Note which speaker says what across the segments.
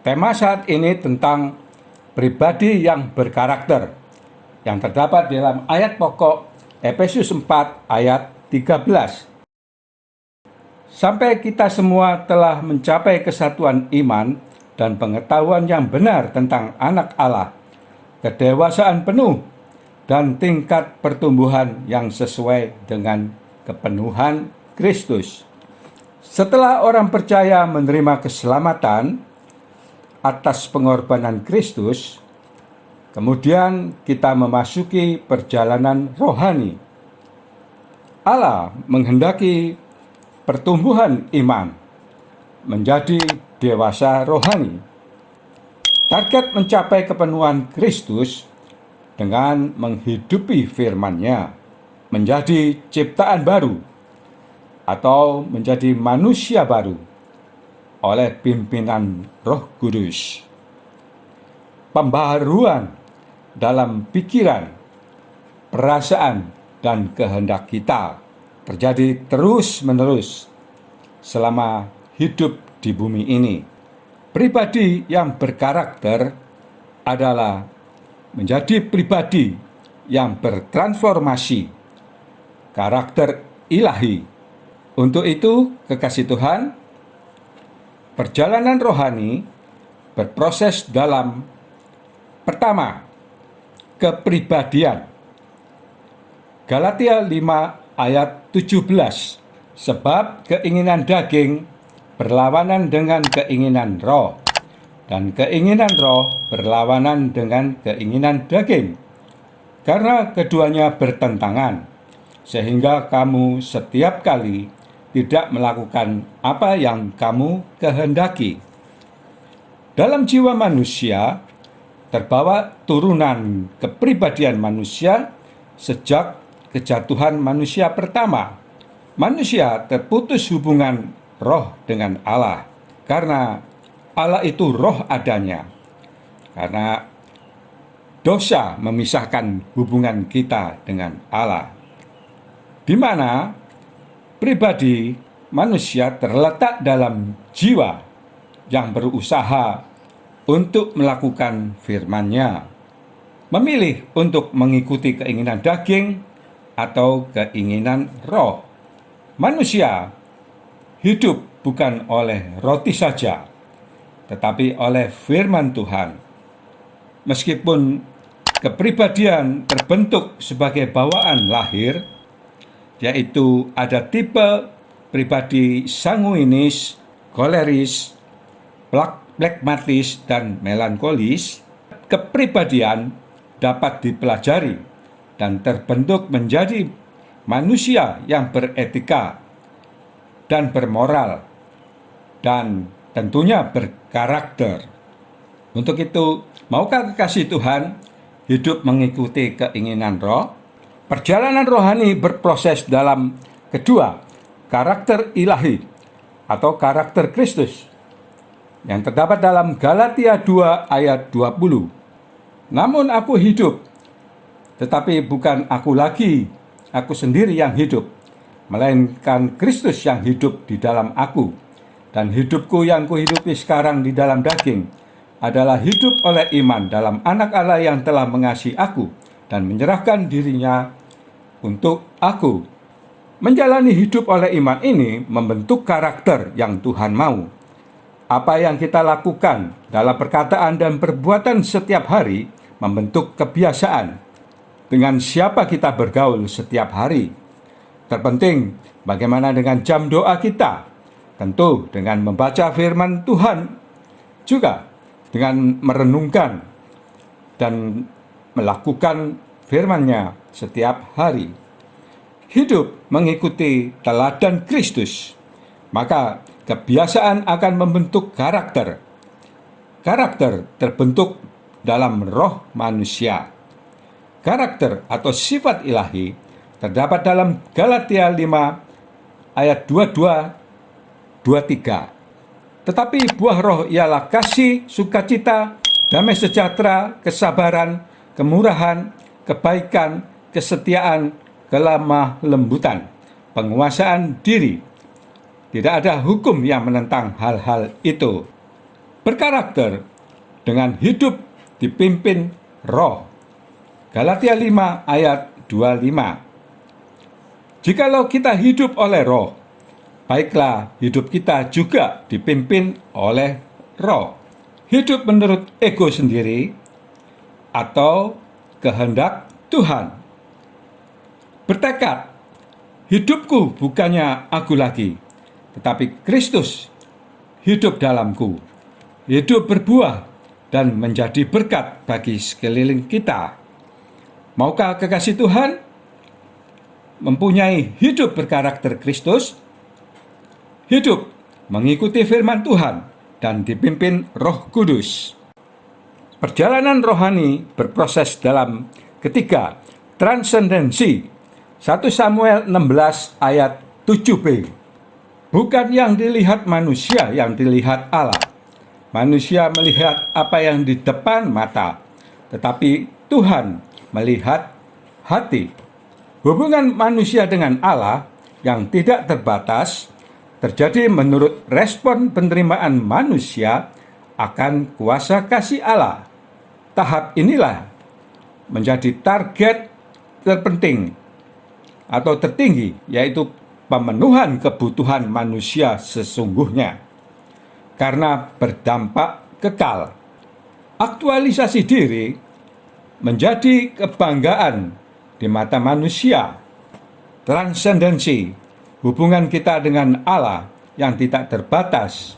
Speaker 1: Tema saat ini tentang pribadi yang berkarakter yang terdapat dalam ayat pokok Efesus 4 ayat 13. Sampai kita semua telah mencapai kesatuan iman dan pengetahuan yang benar tentang anak Allah, kedewasaan penuh, dan tingkat pertumbuhan yang sesuai dengan kepenuhan Kristus. Setelah orang percaya menerima keselamatan atas pengorbanan Kristus, kemudian kita memasuki perjalanan rohani. Allah menghendaki pertumbuhan iman menjadi dewasa rohani. Target mencapai kepenuhan Kristus dengan menghidupi firman-Nya, menjadi ciptaan baru atau menjadi manusia baru oleh pimpinan Roh Kudus. Pembaharuan dalam pikiran, perasaan, dan kehendak kita terjadi terus-menerus selama hidup di bumi ini. Pribadi yang berkarakter adalah menjadi pribadi yang bertransformasi karakter ilahi. Untuk itu, kekasih Tuhan, perjalanan rohani berproses dalam pertama, kepribadian. Galatia 5 ayat 17. Sebab keinginan daging berlawanan dengan keinginan roh, dan keinginan roh berlawanan dengan keinginan daging. Karena keduanya bertentangan, sehingga kamu setiap kali tidak melakukan apa yang kamu kehendaki. Dalam jiwa manusia terbawa turunan kepribadian manusia sejak kejatuhan manusia pertama. Manusia terputus hubungan roh dengan Allah karena Allah itu roh adanya. Karena dosa memisahkan hubungan kita dengan Allah, di mana pribadi manusia terletak dalam jiwa yang berusaha untuk melakukan firman-Nya, memilih untuk mengikuti keinginan daging atau keinginan roh. Manusia hidup bukan oleh roti saja, tetapi oleh firman Tuhan. Meskipun kepribadian terbentuk sebagai bawaan lahir, yaitu ada tipe pribadi sanguinis, koleris, plekmatis, dan melankolis. Kepribadian dapat dipelajari dan terbentuk menjadi manusia yang beretika dan bermoral dan tentunya berkarakter. Untuk itu, maukah kekasih Tuhan hidup mengikuti keinginan roh? Perjalanan rohani berproses dalam kedua, karakter ilahi atau karakter Kristus yang terdapat dalam Galatia 2 ayat 20. Namun aku hidup, tetapi bukan aku lagi, aku sendiri yang hidup, melainkan Kristus yang hidup di dalam aku. Dan hidupku yang kuhidupi sekarang di dalam daging adalah hidup oleh iman dalam anak Allah yang telah mengasihi aku dan menyerahkan dirinya untuk aku. Menjalani hidup oleh iman ini membentuk karakter yang Tuhan mau. Apa yang kita lakukan dalam perkataan dan perbuatan setiap hari membentuk kebiasaan. Dengan siapa kita bergaul setiap hari. Terpenting bagaimana dengan jam doa kita. Tentu dengan membaca firman Tuhan, juga dengan merenungkan dan melakukan firman-Nya setiap hari. Hidup mengikuti teladan Kristus, maka kebiasaan akan membentuk karakter. Karakter terbentuk dalam roh manusia. Karakter atau sifat ilahi terdapat dalam Galatia 5 ayat 22-23. Tetapi buah roh ialah kasih, sukacita, damai sejahtera, kesabaran, kemurahan, kebaikan, kesetiaan, kelemah lembutan, penguasaan diri. Tidak ada hukum yang menentang hal-hal itu. berkarakter dengan hidup dipimpin Roh. Galatia 5 ayat 25. Jikalau kita hidup oleh Roh, baiklah hidup kita juga dipimpin oleh Roh. Hidup menurut ego sendiri atau kehendak Tuhan. Bertekad, hidupku bukannya aku lagi, tetapi Kristus hidup dalamku. Hidup berbuah dan menjadi berkat bagi sekeliling kita. Maukah kekasih Tuhan mempunyai hidup berkarakter Kristus? Hidup mengikuti firman Tuhan dan dipimpin Roh Kudus. Perjalanan rohani berproses dalam ketiga transendensi. 1 Samuel 16 ayat 7b. Bukan yang dilihat manusia yang dilihat Allah. Manusia melihat apa yang di depan mata, tetapi Tuhan melihat hati. Hubungan manusia dengan Allah yang tidak terbatas terjadi menurut respon penerimaan manusia akan kuasa kasih Allah. Tahap inilah menjadi target terpenting atau tertinggi, yaitu pemenuhan kebutuhan manusia sesungguhnya, karena berdampak kekal. Aktualisasi diri menjadi kebanggaan di mata manusia. Transendensi, hubungan kita dengan Allah yang tidak terbatas,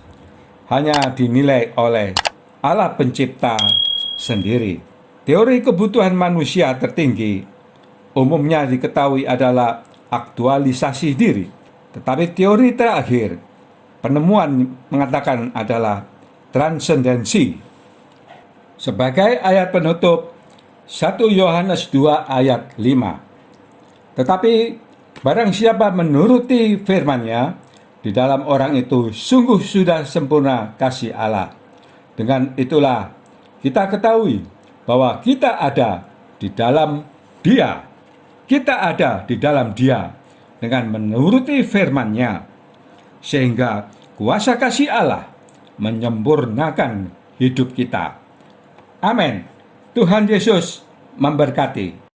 Speaker 1: hanya dinilai oleh Allah pencipta sendiri. Teori kebutuhan manusia tertinggi umumnya diketahui adalah aktualisasi diri. Tetapi teori terakhir penemuan mengatakan adalah transendensi. Sebagai ayat penutup 1 Yohanes 2 ayat 5. Tetapi barang siapa menuruti firman-Nya, di dalam orang itu sungguh sudah sempurna kasih Allah. Dengan itulah kita ketahui bahwa kita ada di dalam Dia. Kita ada di dalam Dia dengan menuruti firman-Nya, sehingga kuasa kasih Allah menyempurnakan hidup kita. Amin. Tuhan Yesus memberkati.